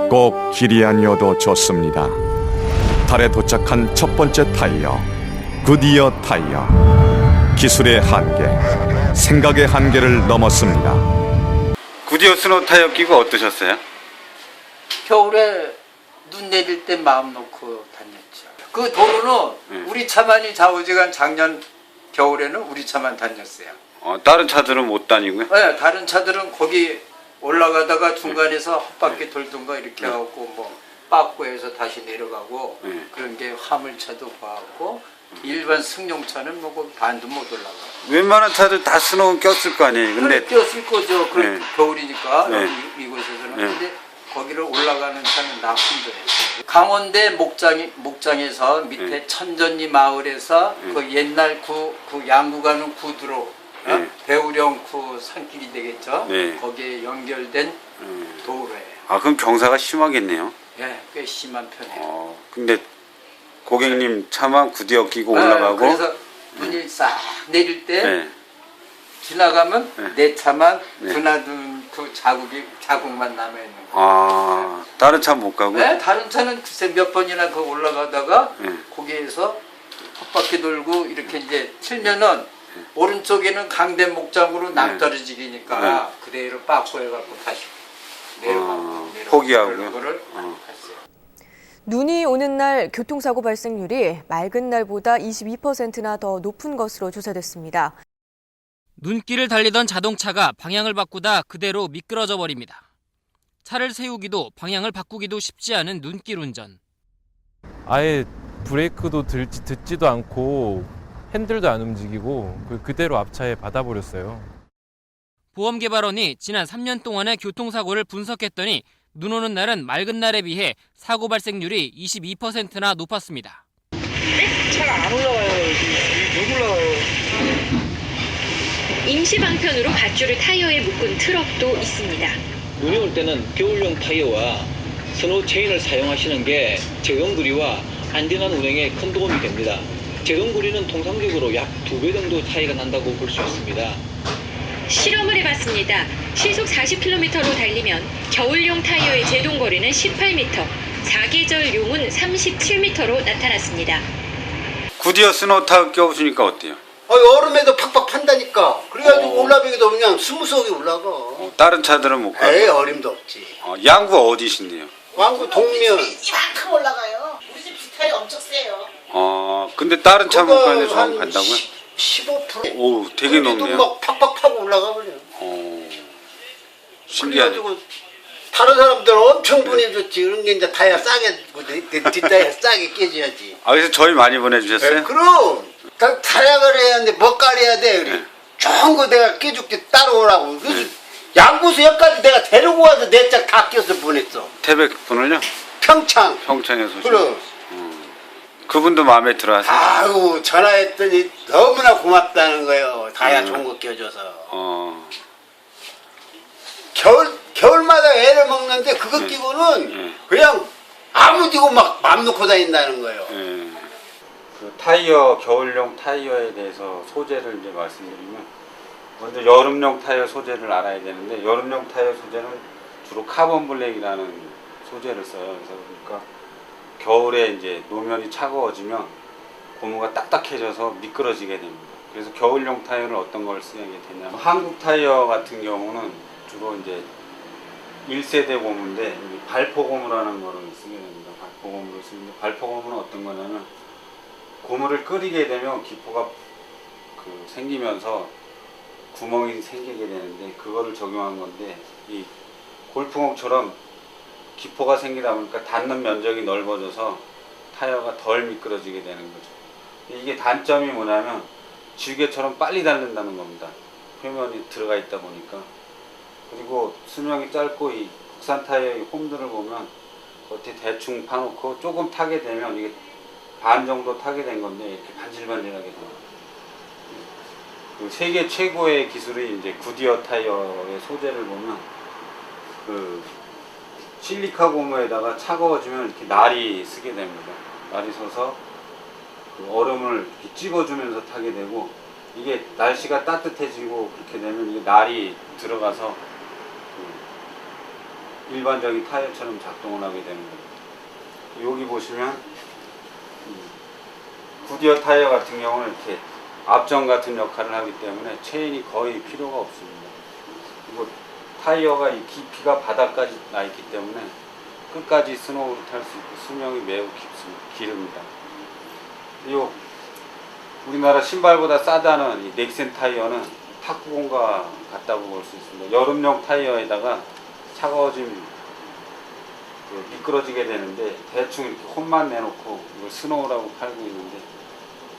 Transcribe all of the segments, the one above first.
꼭 길이 아니어도 좋습니다. 달에 도착한 첫 번째 타이어, 굿이어 타이어. 기술의 한계, 생각의 한계를 넘었습니다. 굿이어 스노우 타이어 끼고 어떠셨어요? 겨울에 눈 내릴 때 마음 놓고 다녔죠. 그 도로는 우리 차만이 좌우지간 작년 겨울에는 우리 차만 다녔어요. 다른 차들은 못 다니고요? 네, 다른 차들은 거기 올라가다가 중간에서 헛바퀴 돌던가 이렇게 해갖고 뭐 빠꾸에서 다시 내려가고 그런 게 화물차도 봐갖고 일반 승용차는 뭐 거기 반도 못 올라가. 웬만한 차들 다 스노우 꼈을 거 아니에요? 근데 뛰었을 거죠. 그 겨울이니까 네. 이곳에서는. 네. 근데 거기를 올라가는 차는 나 힘들어요. 강원대 목장에서 밑에 천전리 마을에서 그 옛날 그 양구 가는 구도로 배우령 구 산길이 되겠죠. 거기에 연결된 도로예요. 그럼 경사가 심하겠네요. 예, 꽤 심한 편이에요. 근데 고객님 차만 굿이어 끼고 올라가고. 그래서 눈이 싹 내릴 때 지나가면 내 차만 드나든 그 자국만 남아 있는 거예요. 다른 차 못 가고? 네, 다른 차는 글쎄 몇 번이나 그 올라가다가 거기에서 헛바퀴 돌고 이렇게 이제 틀면은 오른쪽에는 강대 목장으로 낭떠러지기니까 그대로 빠꾸해갖고 다시 내려가고 포기하고요. 그거를 했어요. 눈이 오는 날 교통사고 발생률이 맑은 날보다 22%나 더 높은 것으로 조사됐습니다. 눈길을 달리던 자동차가 방향을 바꾸다 그대로 미끄러져 버립니다. 차를 세우기도 방향을 바꾸기도 쉽지 않은 눈길 운전. 아예 브레이크도 듣지도 않고 핸들도 안 움직이고 그대로 앞차에 받아버렸어요. 보험개발원이 지난 3년 동안의 교통사고를 분석했더니 눈 오는 날은 맑은 날에 비해 사고 발생률이 22%나 높았습니다. 차가 안 올라가요. 못 올라가요. 임시 방편으로 밧줄을 타이어에 묶은 트럭도 있습니다. 눈이 올 때는 겨울용 타이어와 스노우 체인을 사용하시는 게 제동거리와 안전한 운행에 큰 도움이 됩니다. 제동거리는 통상적으로 약 2배 정도 차이가 난다고 볼 수 있습니다. 실험을 해봤습니다. 시속 40km로 달리면 겨울용 타이어의 제동거리는 18m, 사계절용은 37m로 나타났습니다. 굿이어 스노우 타이어 껴보시니까 어때요? 여름에도 팍팍 판다니까. 그래가지고 올라가기도 그냥 스무스하게 올라가. 다른 차들은 못 가고? 에이, 어림도 없지. 양구 어디신데요? 왕구 동면. 이만큼 올라가요. 우리 집 비탈이 엄청 세요. 근데 다른 차 못 가는데 저항 간다고요? 15%. 오, 되게 높네요. 막 팍팍 파고 올라가 버려. 신기하네. 그래가지고 다른 사람들은 엄청 보내줬지. 그런 게 이제 타이어 싸게, 뒷타이어 싸게 깨져야지. 그래서 저희 많이 보내주셨어요? 그럼 타약을 해야 하는데 뭐까리 해야 돼. 그래. 좋은 거 내가 깨줄게 따라오라고. 그래서 양구수 여기까지 내가 데리고 와서 내 짝 다 껴서 보냈어. 태백분을요? 평창에서. 그래. 그분도 마음에 들어 하세요? 아유, 전화했더니 너무나 고맙다는 거예요. 다야 좋은 거 껴줘서. 겨울마다 애를 먹는데 그거 끼고는 그냥 아무 데고 막 맘 놓고 다닌다는 거예요. 그 타이어, 겨울용 타이어에 대해서 소재를 이제 말씀드리면, 먼저 여름용 타이어 소재를 알아야 되는데, 여름용 타이어 소재는 주로 카본 블랙이라는 소재를 써요. 그래서 그러니까 겨울에 이제 노면이 차가워지면 고무가 딱딱해져서 미끄러지게 됩니다. 그래서 겨울용 타이어를 어떤 걸 쓰게 되냐면, 한국 타이어 같은 경우는 주로 이제 1세대 고무인데 발포 고무라는 거를 쓰게 됩니다. 발포 고무를 쓰는데, 발포 고무는 어떤 거냐면 고무를 끓이게 되면 기포가 생기면서 구멍이 생기게 되는데, 그거를 적용한 건데, 이 골프공처럼 기포가 생기다 보니까 닿는 면적이 넓어져서 타이어가 덜 미끄러지게 되는 거죠. 이게 단점이 뭐냐면 지우개처럼 빨리 닳는다는 겁니다. 표면이 들어가 있다 보니까. 그리고 수명이 짧고 이 국산 타이어의 홈들을 보면 겉에 대충 파놓고 조금 타게 되면 이게 반 정도 타게 된 건데 이렇게 반질반질하게 돼요. 그 세계 최고의 기술이 이제 굿이어 타이어의 소재를 보면 실리카 고무에다가 차가워지면 이렇게 날이 쓰게 됩니다. 날이 서서 그 얼음을 이렇게 찍어주면서 타게 되고, 이게 날씨가 따뜻해지고 그렇게 되면 이게 날이 들어가서 일반적인 타이어처럼 작동을 하게 되는 겁니다. 여기 보시면 구디어 타이어 같은 경우는 이렇게 앞전 같은 역할을 하기 때문에 체인이 거의 필요가 없습니다. 그리고 타이어가 이 깊이가 바닥까지 나 있기 때문에 끝까지 스노우를 탈 수 있고 수명이 매우 기릅니다. 그리고 우리나라 신발보다 싸다는 이 넥센 타이어는 탁구공과 같다고 볼 수 있습니다. 여름용 타이어에다가 차가워지면 미끄러지게 되는데 대충 이렇게 홈만 내놓고 이걸 스노우라고 팔고 있는데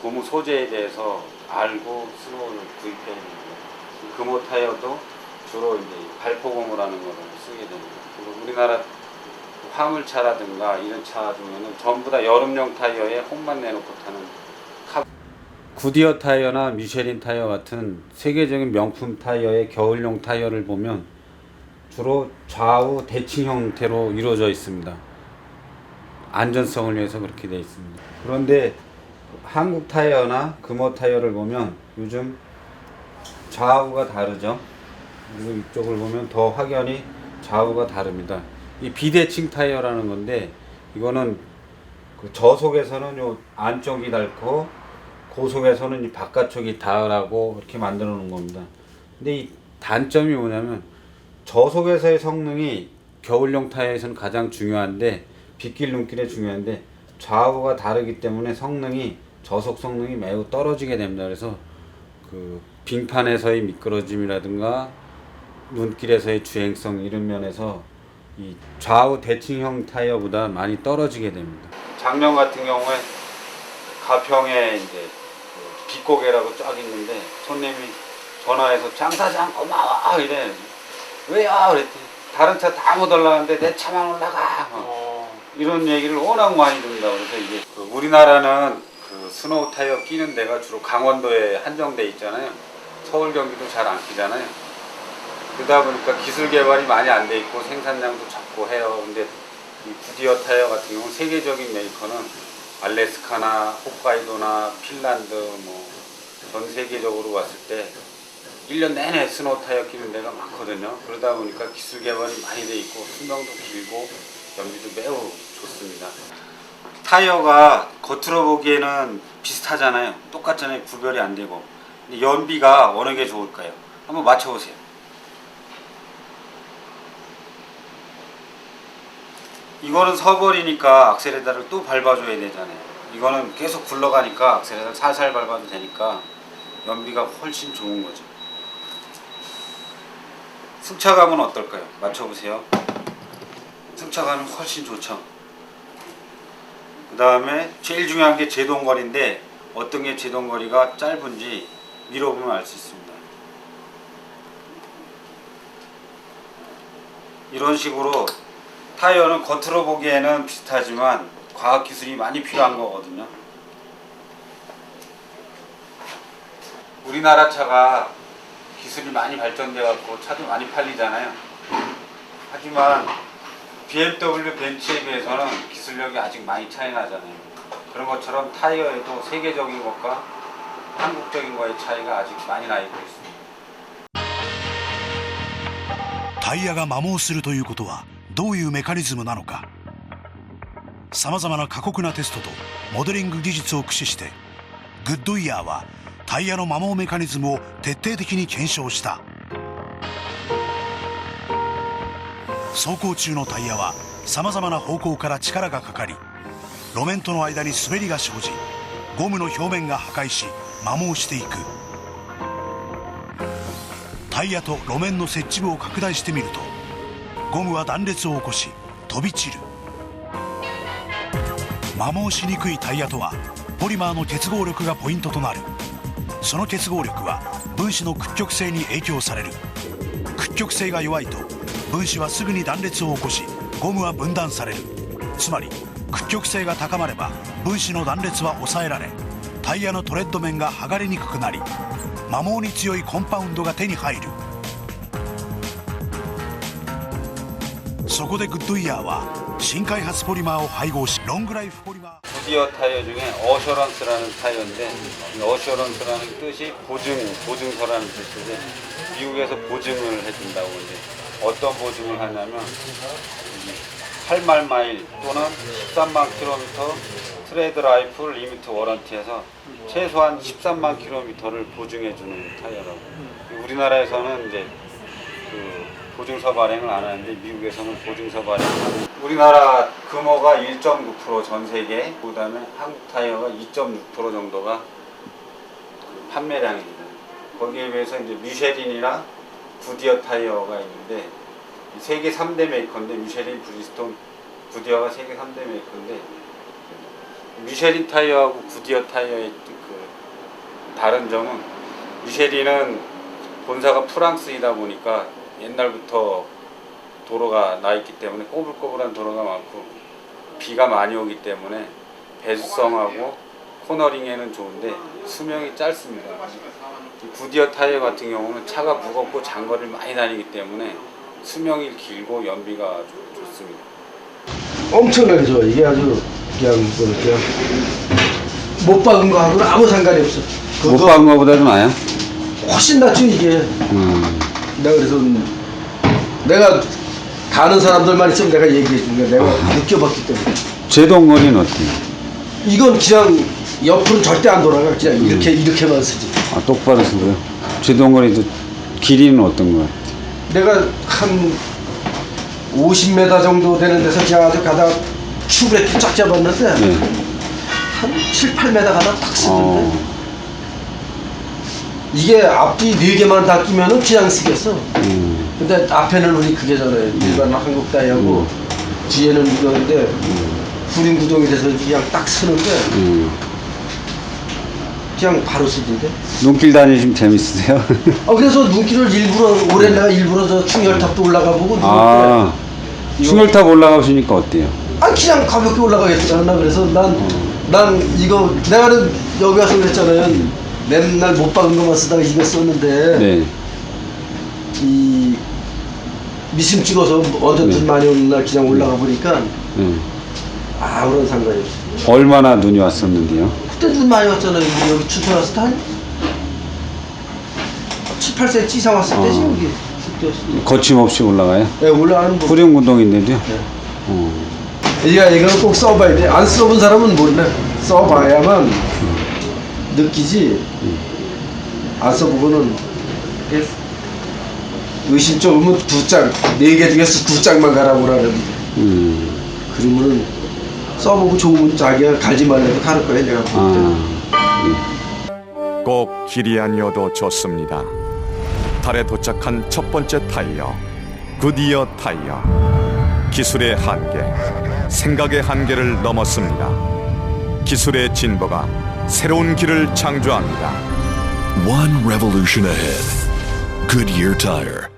고무 소재에 대해서 알고 스노우를 구입해야 됩니다. 금호 타이어도 주로 이제 발포고무라는 것을 쓰게 됩니다. 그리고 우리나라 화물차라든가 이런 차 중에는 전부 다 여름용 타이어에 홈만 내놓고 타는 구디어 타이어나 미쉐린 타이어 같은 세계적인 명품 타이어의 겨울용 타이어를 보면 주로 좌우 대칭 형태로 이루어져 있습니다. 안전성을 위해서 그렇게 되어 있습니다. 그런데 한국 타이어나 금호 타이어를 보면 요즘 좌우가 다르죠. 그리고 이쪽을 보면 더 확연히 좌우가 다릅니다. 이 비대칭 타이어라는 건데 이거는 그 저속에서는 요 안쪽이 닳고 고속에서는 이 바깥쪽이 닿으라고 이렇게 만들어 놓은 겁니다. 근데 이 단점이 뭐냐면 저속에서의 성능이 겨울용 타이어에서는 가장 중요한데 빗길 눈길에 중요한데 좌우가 다르기 때문에 성능이 저속 성능이 매우 떨어지게 됩니다. 그래서 그 빙판에서의 미끄러짐이라든가 눈길에서의 주행성 이런 면에서 이 좌우 대칭형 타이어보다 많이 떨어지게 됩니다. 작년 같은 경우에 가평에 이제 빗고개라고 쫙 있는데 손님이 전화해서 장사장 고마워 이래. 왜요? 그랬더니 다른 차 다 못 올라가는데 내 차만 올라가. 이런 얘기를 워낙 많이 듣는다. 그래서 이게 우리나라는 그 스노우 타이어 끼는 데가 주로 강원도에 한정돼 있잖아요. 서울 경기도 잘 안 끼잖아요. 그러다 보니까 기술 개발이 많이 안 돼 있고 생산량도 적고 해요. 근데 이 구디어 타이어 같은 경우는 세계적인 메이커는 알래스카나 홋카이도나 핀란드 뭐 전 세계적으로 봤을 때 1년 내내 스노우 타이어 끼는 데가 많거든요. 그러다 보니까 기술 개발이 많이 돼 있고 수명도 길고 연비도 매우 좋습니다. 타이어가 겉으로 보기에는 비슷하잖아요. 똑같잖아요. 구별이 안 되고. 근데 연비가 어느 게 좋을까요? 한번 맞춰보세요. 이거는 서버리니까 악셀레다를 또 밟아줘야 되잖아요. 이거는 계속 굴러가니까 악셀레다를 살살 밟아도 되니까 연비가 훨씬 좋은 거죠. 승차감은 어떨까요? 맞춰보세요. 승차감은 훨씬 좋죠. 그 다음에 제일 중요한 게 제동거리인데 어떤 게 제동거리가 짧은지 밀어보면 알 수 있습니다. 이런 식으로 타이어는 겉으로 보기에는 비슷하지만 과학기술이 많이 필요한 거거든요. 우리나라 차가 기술이 많이 발전돼 갖고 차도 많이 팔리잖아요. 하지만 BMW 벤츠에 비해서는 기술력이 아직 많이 차이 나잖아요. 그런 것처럼 타이어에도 세계적인 것과 한국적인 거의 차이가 아직 많이 나 있고 있습니다. タイヤが摩耗するということはどういうメカニズムなのか。さまざまな過酷なテストとモデリング技術を駆使してグッドイヤーはタイヤの摩耗メカニズムを徹底的に検証した。走行中のタイヤはさまざまな方向から力がかかり路面との間に滑りが生じゴムの表面が破壊し摩耗していく。タイヤと路面の接地部を拡大してみるとゴムは断裂を起こし飛び散る。摩耗しにくいタイヤとはポリマーの結合力がポイントとなる。その結合力は分子の屈曲性に影響される。屈曲性が弱いと分子はすぐに断裂を起こしゴムは分断される。つまり屈曲性が高まれば分子の断裂は抑えられタイヤのトレッド面が剥がれにくくなり摩耗に強いコンパウンドが手に入る。そこでグッドイヤーは新開発ポリマーを配合しロングライフポリマー 구디어 타이어 중에 어셔런스라는 타이어인데 이 어셔런스라는 뜻이 보증서라는 뜻인데 미국에서 보증을 해준다고 이제 어떤 보증을 하냐면 8만 마일 또는 13만 킬로미터 트레이드 라이프 리미트 워런티에서 최소한 13만 킬로미터를 보증해주는 타이어라고. 우리나라에서는 이제 그 보증서 발행을 안 하는데 미국에서는 보증서 발행을 하는. 우리나라 규모가 1.9% 전 세계, 그다음에 한국 타이어가 2.6% 정도가 그 판매량입니다. 거기에 비해서 이제 미쉐린이나 구디어 타이어가 있는데 세계 3대 메이커인데 미쉐린, 브리스톤, 구디어가 세계 3대 메이커인데 미쉐린 타이어하고 구디어 타이어의 그 다른 점은 미쉐린은 본사가 프랑스이다 보니까 옛날부터 도로가 나 있기 때문에 꼬불꼬불한 도로가 많고 비가 많이 오기 때문에 배수성하고 코너링에는 좋은데 수명이 짧습니다. 구디어 타이어 같은 경우는 차가 무겁고 장거리를 많이 다니기 때문에 수명이 길고 연비가 좋습니다. 엄청나게 좋아. 이게 아주 그냥 못 박은 거하고는 아무 상관이 없어. 못 박은 거보다도 나아요? 훨씬 낫죠 이게. 내가 그래서 내가 가는 사람들만 있으면 내가 얘기해 준 거야. 내가 느껴봤기 때문에. 제동거리는 어때요? 이건 그냥 옆으로는 절대 안 돌아가. 그냥 이렇게만 쓰지. 아, 똑바로 쓰고요. 제동거리도 길이는 어떤 거 같아요? 내가 한 50m 정도 되는 데서 그냥 아주 가다가 큐브레이크 쫙 잡았는데 한 7, 8m 가다 딱 쓰던데. 이게 앞뒤 4개만 다 끼면은 그냥 쓰겠어. 근데 앞에는 우리 그게잖아요. 일반 한국 타이어고 뒤에는 이거인데 후륜 구동이 돼서 그냥 딱 쓰는데 그냥 바로 쓰던데. 눈길 다니시면 재밌으세요? 그래서 눈길을 일부러 올해 내가 일부러 저 충혈탑도 올라가 보고 아, 충혈탑 올라가시니까 어때요? 그냥 가볍게 올라가겠잖아. 그래서 난 이거 내가는 여기 와서 그랬잖아요. 맨날 못 박은 것만 쓰다가 이거 썼는데 네. 이 미심 찍어서 언제든 많이 오는 날 그냥 올라가 보니까 아무런 상관이 없어. 얼마나 눈이 왔었는데요? 그때 눈 많이 왔잖아요. 여기 춘천 왔을 때 한 7, 8cm 이상 왔을 때지 여기. 거침없이 올라가요? 네, 올라가는 거. 후륜구동인데도요? 이거는 꼭 써봐야 돼. 안 써본 사람은 몰라. 써봐야만 느끼지. 안 써보고는 의심적이면 2장, 4개 중에서 2장만 갈아보라는. 그러면은 써보고 좋으면 자기가 갈지 말래도 가를 거야 내가 볼 때. 꼭 길이 아니어도 좋습니다. 달에 도착한 첫 번째 타이어, 구디어 타이어. 기술의 한계, 생각의 한계를 넘었습니다. 기술의 진보가 새로운 길을 창조합니다. One revolution ahead. Goodyear Tire.